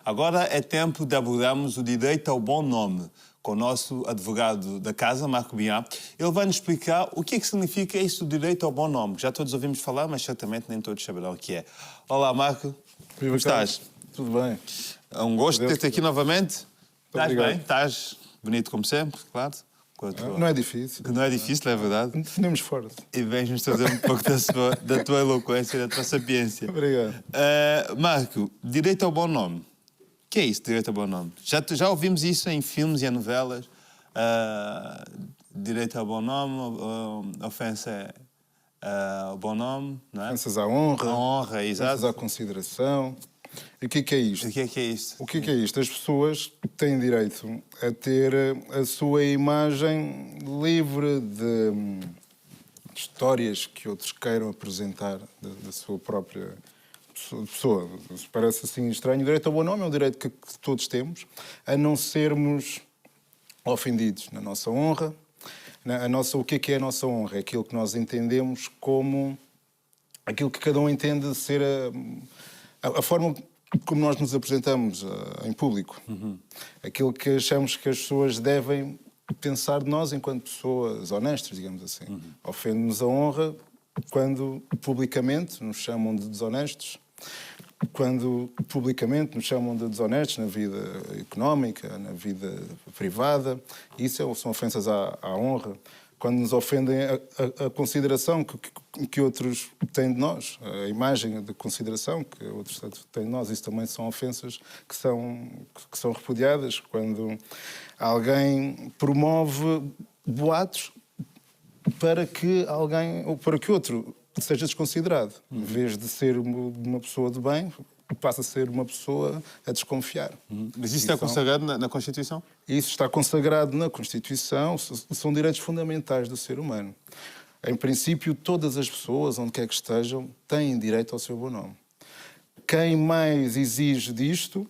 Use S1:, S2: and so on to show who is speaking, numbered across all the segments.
S1: Agora é tempo de abordarmos o direito ao bom nome com o nosso advogado da casa, Marco Biá. Ele vai nos explicar o que é que significa isso do direito ao bom nome. Já todos ouvimos falar, mas certamente nem todos saberão o que é. Olá, Marco. Como estás?
S2: Tudo bem.
S1: É um gosto ter-te aqui novamente. Estás bem? Estás bonito como sempre, claro.
S2: Não é difícil.
S1: Não é difícil, é verdade.
S2: Temos forte.
S1: E vens-nos trazer um pouco da tua eloquência e da tua sapiência.
S2: Obrigado.
S1: Marco, direito ao bom nome. O que é isso, direito ao bom nome? Já ouvimos isso em filmes e em novelas. Direito ao bom nome, ofensa ao bom nome, não é?
S2: Ofensas à honra.
S1: À honra, exato.
S2: Ofensas à consideração. E o que é isto?
S1: O que é isto?
S2: O que é isto? As pessoas têm direito a ter a sua imagem livre de histórias que outros queiram apresentar da sua própria pessoa. Parece assim estranho. O direito ao bom nome é um direito que todos temos, a não sermos ofendidos na nossa honra. O que é a nossa honra? É aquilo que nós entendemos como aquilo que cada um entende ser a forma como nós nos apresentamos em público. Aquilo que achamos que as pessoas devem pensar de nós enquanto pessoas honestas, digamos assim. Ofende-nos a honra quando publicamente nos chamam de desonestos, quando publicamente nos chamam de desonestos na vida económica, na vida privada. Isso são ofensas à honra. Quando nos ofendem a consideração que outros têm de nós, a imagem de consideração que outros têm de nós, isso também são ofensas que são repudiadas. Quando alguém promove boatos para que outro seja desconsiderado, em vez de ser uma pessoa de bem, passa a ser uma pessoa a desconfiar.
S1: Mas isso está consagrado na Constituição?
S2: Isso está consagrado na Constituição, são direitos fundamentais do ser humano. Em princípio, todas as pessoas, onde quer que estejam, têm direito ao seu bom nome. Quem mais exige disto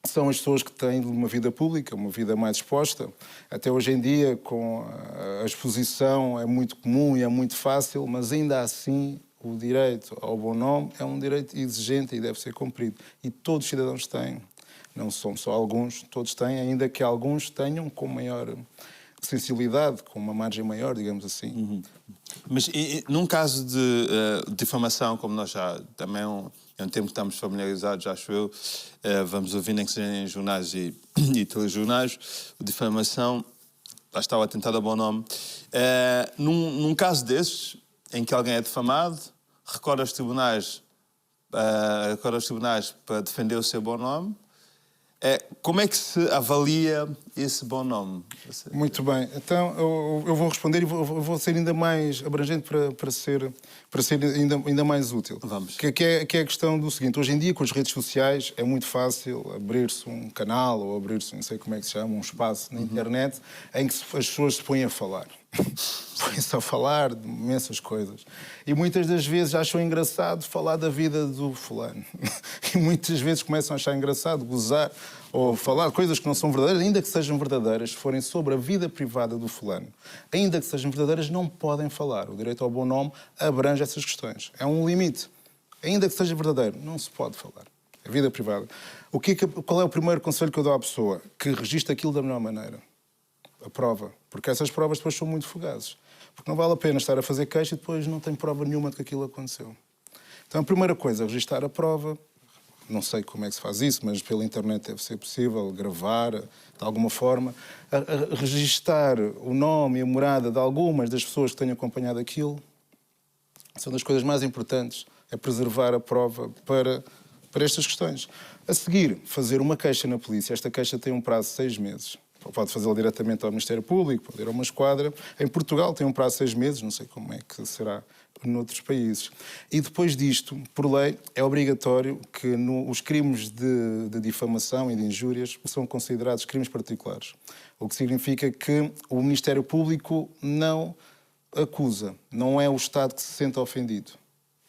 S2: são as pessoas que têm uma vida pública, uma vida mais exposta. Até hoje em dia, com a exposição, é muito comum e é muito fácil, mas ainda assim o direito ao bom nome é um direito exigente e deve ser cumprido. E todos os cidadãos têm. Não são só alguns, todos têm, ainda que alguns tenham com maior sensibilidade, com uma margem maior, digamos assim.
S1: Mas num caso de difamação, como nós já também é um termo que estamos familiarizados, acho eu, vamos ouvir nem que seja em jornais e telejornais, difamação, lá está o atentado a bom nome. Num caso desses, em que alguém é difamado, recorre aos tribunais para defender o seu bom nome. Como é que se avalia esse bom nome?
S2: Muito bem. Então, eu vou responder e vou ser ainda mais abrangente para ser ainda mais útil.
S1: Vamos.
S2: Que é a questão do seguinte. Hoje em dia, com as redes sociais, é muito fácil abrir-se um canal ou abrir-se, não sei como é que se chama, um espaço na internet em que as pessoas se põem a falar. Põem-se a falar de imensas coisas. E muitas das vezes acham engraçado falar da vida do fulano. E muitas vezes começam a achar engraçado gozar ou falar coisas que não são verdadeiras, ainda que sejam verdadeiras, se forem sobre a vida privada do fulano. Ainda que sejam verdadeiras, não podem falar. O direito ao bom nome abrange essas questões. É um limite. Ainda que seja verdadeiro, não se pode falar. É vida privada. Qual é o primeiro conselho que eu dou à pessoa? Que registre aquilo da melhor maneira. A prova. Porque essas provas depois são muito fugazes. Porque não vale a pena estar a fazer queixa e depois não tem prova nenhuma de que aquilo aconteceu. Então a primeira coisa é registrar a prova. Não sei como é que se faz isso, mas pela internet deve ser possível gravar, de alguma forma. Registar o nome e a morada de algumas das pessoas que tenham acompanhado aquilo. São das coisas mais importantes. É preservar a prova para estas questões. A seguir, fazer uma queixa na polícia. Esta queixa tem um prazo de 6 meses. Pode fazê-la diretamente ao Ministério Público, pode ir a uma esquadra. Em Portugal tem um prazo de 6 meses, não sei como é que será noutros países. E depois disto, por lei, é obrigatório que os crimes de difamação e de injúrias são considerados crimes particulares. O que significa que o Ministério Público não acusa, não é o Estado que se sente ofendido.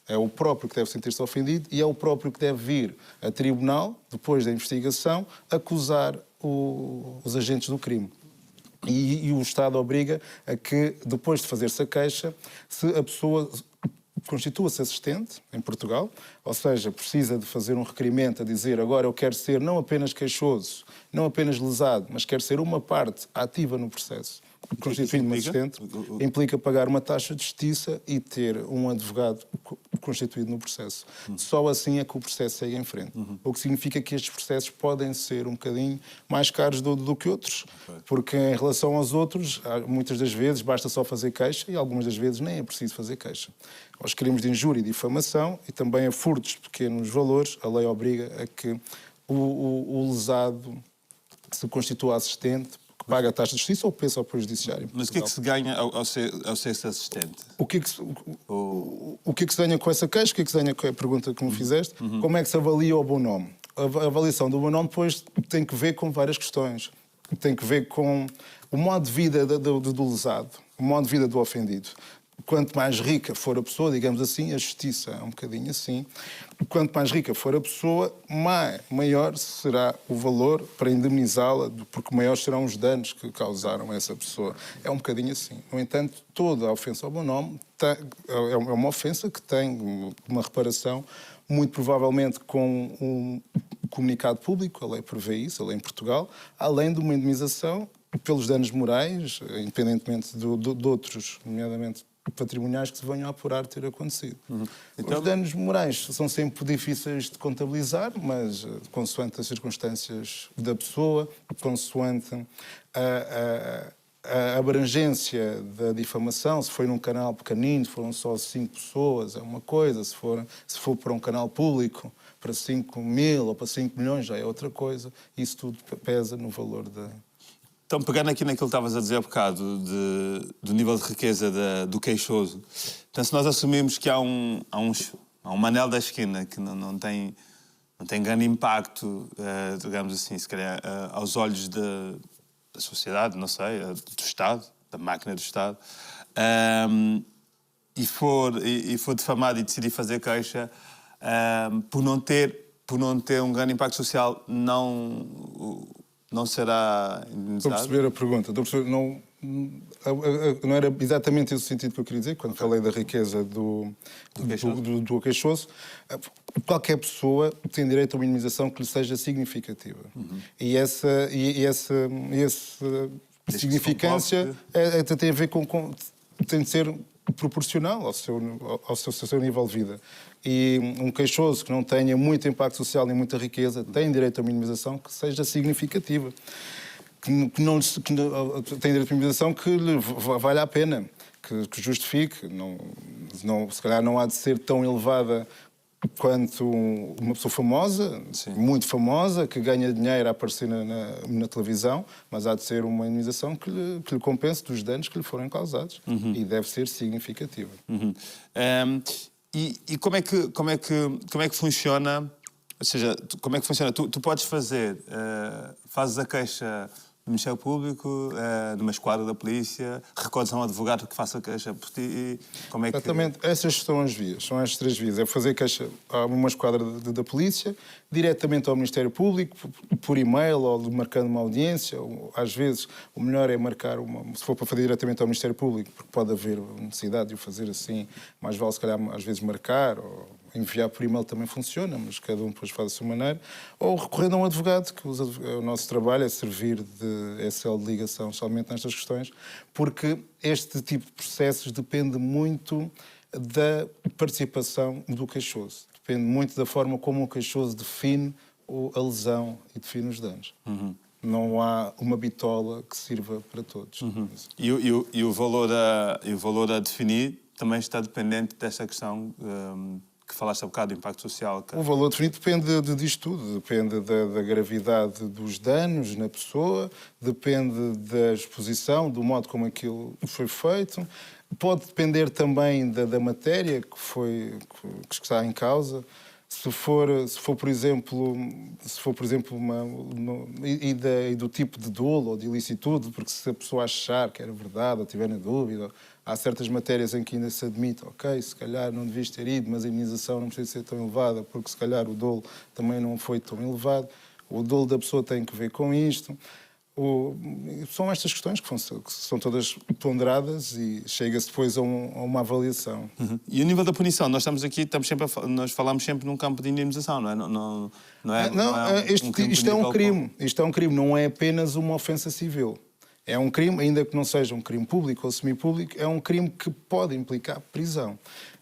S2: É o próprio que deve sentir-se ofendido e é o próprio que deve vir a tribunal, depois da investigação, acusar os agentes do crime. E o Estado obriga a que, depois de fazer-se a queixa, se a pessoa constitua-se assistente em Portugal, ou seja, precisa de fazer um requerimento a dizer agora eu quero ser não apenas queixoso, não apenas lesado, mas quero ser uma parte ativa no processo. Constituindo-me assistente, implica pagar uma taxa de justiça e ter um advogado constituído no processo. Só assim é que o processo segue em frente. O que significa que estes processos podem ser um bocadinho mais caros do que outros, porque em relação aos outros, muitas das vezes basta só fazer queixa e algumas das vezes nem é preciso fazer queixa. Aos crimes de injúria e difamação e também a furtos de pequenos valores, a lei obriga a que o lesado se constitua assistente, que paga a taxa de justiça ou pensa ao prejudiciário.
S1: Mas o que é que se ganha ao ser assistente?
S2: O que é que se ganha com essa queixa? O que é que se ganha com a pergunta que me fizeste? Como é que se avalia o bom nome? A avaliação do bom nome depois tem que ver com várias questões. Tem que ver com o modo de vida do lesado, o modo de vida do ofendido. Quanto mais rica for a pessoa, digamos assim, a justiça é um bocadinho assim, quanto mais rica for a pessoa, maior será o valor para indemnizá-la, porque maiores serão os danos que causaram a essa pessoa. É um bocadinho assim. No entanto, toda a ofensa ao bom nome é uma ofensa que tem uma reparação, muito provavelmente com um comunicado público, a lei prevê isso, a lei em Portugal, além de uma indemnização pelos danos morais, independentemente de outros, nomeadamente patrimoniais, que se venham a apurar ter acontecido. Então, os danos morais são sempre difíceis de contabilizar, mas consoante as circunstâncias da pessoa, consoante a abrangência da difamação, se foi num canal pequenino, se foram só 5 pessoas, é uma coisa, se for para um canal público, para 5 mil ou para 5 milhões, já é outra coisa. Isso tudo pesa no valor da...
S1: Então, pegando aqui naquilo que estavas a dizer há bocado, do nível de riqueza do queixoso, então, se nós assumimos que há um Manel da esquina que não tem grande impacto, digamos assim, se calhar, aos olhos da sociedade, não sei, do Estado, da máquina do Estado, e for difamado e decidir fazer queixa, por não ter um grande impacto social, não será indenizado?
S2: Estou a perceber a pergunta. Não era exatamente esse o sentido que eu queria dizer quando falei da riqueza do queixoso. Qualquer pessoa tem direito a uma indemnização que lhe seja significativa. E essa significância tem a ver tem de ser proporcional ao seu nível de vida. E um queixoso que não tenha muito impacto social nem muita riqueza tem direito a uma indemnização que seja significativa. Que tem direito a uma indemnização que lhe valha a pena, que justifique. Se calhar não há de ser tão elevada quanto uma pessoa famosa, sim, muito famosa, que ganha dinheiro a aparecer na televisão, mas há de ser uma indemnização que lhe compense dos danos que lhe forem causados. E deve ser significativa.
S1: E como é que funciona? Ou seja, como é que funciona? Tu podes fazes a queixa no Ministério Público, numa esquadra da polícia, recordes a um advogado que faça a queixa por ti. Como é que...
S2: Exatamente. Essas são as vias, são as 3 vias. É fazer queixa a uma esquadra da polícia, diretamente ao Ministério Público, por e-mail ou marcando uma audiência. Ou, às vezes, o melhor é marcar se for para fazer diretamente ao Ministério Público, porque pode haver necessidade de o fazer assim, mais vale se calhar às vezes marcar, ou enviar por e-mail também funciona, mas cada um depois faz a sua maneira, ou recorrendo a um advogado, que o nosso trabalho é servir de SL de ligação, somente nestas questões, porque este tipo de processos depende muito da participação do queixoso. Depende muito da forma como o queixoso define a lesão e define os danos. Não há uma bitola que sirva para todos.
S1: E o valor a definir também está dependente desta questão que falaste há bocado, do impacto social.
S2: O valor definido depende disto tudo. Depende da gravidade dos danos na pessoa, depende da exposição, do modo como aquilo foi feito. Pode depender também da matéria que está em causa. Se for, por exemplo, e do tipo de dolo ou de ilicitude, porque se a pessoa achar que era verdade ou tiver na dúvida, há certas matérias em que ainda se admite, ok, se calhar não devias ter ido, mas a indenização não precisa ser tão elevada, porque se calhar o dolo também não foi tão elevado. O dolo da pessoa tem que ver com isto. São estas questões que são todas ponderadas e chega-se depois a uma avaliação.
S1: E o nível da punição? Nós estamos aqui, nós falamos sempre num campo de indemnização, não é?
S2: Isto é um crime. Isto é um crime, não é apenas uma ofensa civil. É um crime, ainda que não seja um crime público ou semipúblico, é um crime que pode implicar prisão.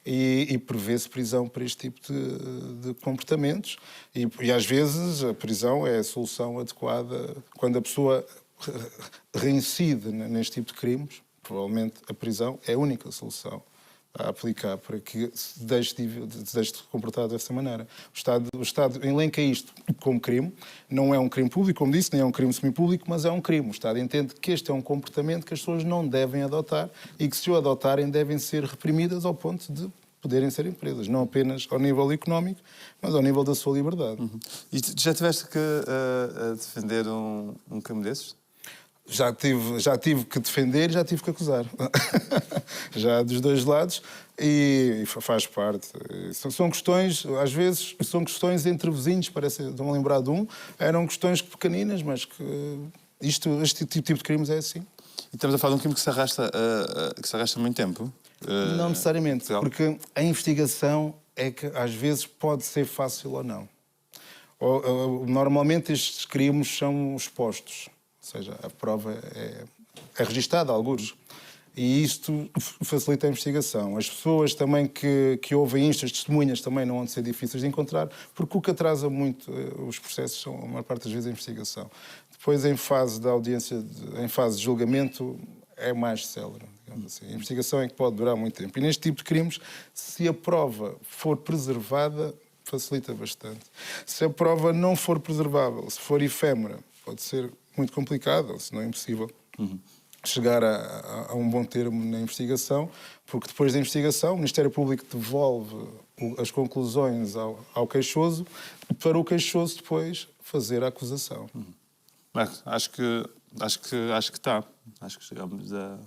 S2: E prevê-se prisão para este tipo de comportamentos. E às vezes a prisão é a solução adequada. Quando a pessoa reincide neste tipo de crimes, provavelmente a prisão é a única solução a aplicar para que se deixe de comportar dessa maneira. O Estado elenca isto como crime. Não é um crime público, como disse, nem é um crime semipúblico, mas é um crime. O Estado entende que este é um comportamento que as pessoas não devem adotar e que, se o adotarem, devem ser reprimidas ao ponto de poderem ser empresas. Não apenas ao nível económico, mas ao nível da sua liberdade.
S1: E já tiveste que defender um crime desses?
S2: Já tive que defender e já tive que acusar. Já dos dois lados, e faz parte. São questões, às vezes, são questões entre vizinhos, estou-me a lembrar de eram questões pequeninas, mas que este tipo de crimes é assim.
S1: E estamos a falar de um crime que se arrasta há muito tempo?
S2: Não necessariamente, porque a investigação é que às vezes pode ser fácil ou não. Normalmente estes crimes são expostos. Ou seja, a prova é registada, algures. E isto facilita a investigação. As pessoas também que ouvem isto, as testemunhas, também não vão ser difíceis de encontrar, porque o que atrasa muito os processos são, a maior parte das vezes, a investigação. Depois, em fase de audiência, em fase de julgamento, é mais célere, digamos assim. A investigação é que pode durar muito tempo. E neste tipo de crimes, se a prova for preservada, facilita bastante. Se a prova não for preservável, se for efêmera, pode ser muito complicado, se não é impossível, chegar a um bom termo na investigação, porque depois da investigação o Ministério Público devolve as conclusões ao queixoso para o queixoso depois fazer a acusação.
S1: Marcos, acho que está. Acho que chegamos a...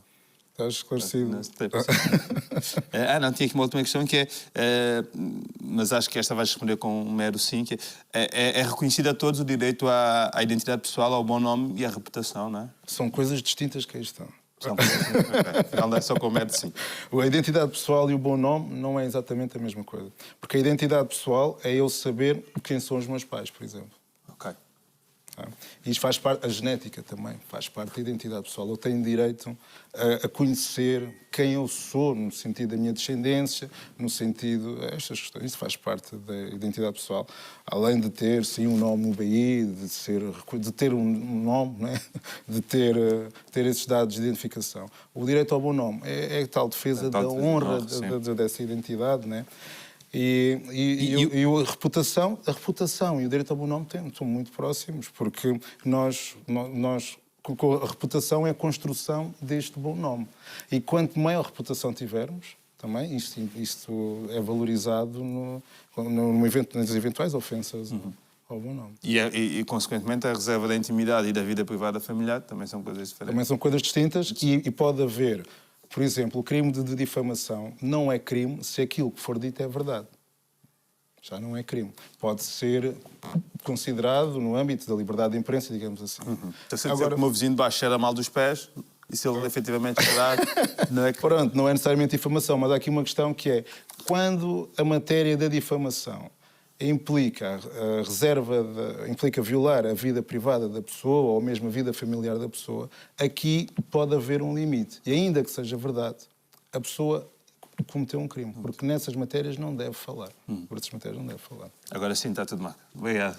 S2: Estás esclarecido.
S1: Não, tinha aqui uma última questão que mas acho que esta vais responder com um mero sim, que é reconhecido a todos o direito à identidade pessoal, ao bom nome e à reputação, não é?
S2: São coisas distintas que aí estão.
S1: São coisas distintas, afinal é só com o mero sim.
S2: A identidade pessoal e o bom nome não é exatamente a mesma coisa. Porque a identidade pessoal é eu saber quem são os meus pais, por exemplo.
S1: Ok.
S2: Isto faz parte, a genética também faz parte da identidade pessoal. Eu tenho direito a conhecer quem eu sou, no sentido da minha descendência, no sentido... Estas questões, isso faz parte da identidade pessoal. Além de ter, sim, um nome no BI, de ter um nome, não é? De ter esses dados de identificação. O direito ao bom nome é a tal defesa da honra dessa identidade, não é? E a reputação e o direito ao bom nome são muito próximos, porque a reputação é a construção deste bom nome. E quanto maior reputação tivermos, também isto é valorizado nas eventuais ofensas ao bom nome.
S1: E, consequentemente, a reserva da intimidade e da vida privada familiar também são coisas diferentes.
S2: Também são coisas distintas e pode haver... Por exemplo, o crime de difamação não é crime se aquilo que for dito é verdade. Já não é crime. Pode ser considerado no âmbito da liberdade de imprensa, digamos assim.
S1: Então, se dizer que o meu vizinho de baixo cheira mal dos pés, e se ele efetivamente cheirar, não é crime.
S2: Pronto, não é necessariamente difamação, mas há aqui uma questão que é, quando a matéria da difamação implica implica violar a vida privada da pessoa ou mesmo a vida familiar da pessoa, aqui pode haver um limite. E ainda que seja verdade, a pessoa cometeu um crime, porque nessas matérias não deve falar. Por essas matérias não deve falar.
S1: Agora sim, está tudo mal. Obrigado.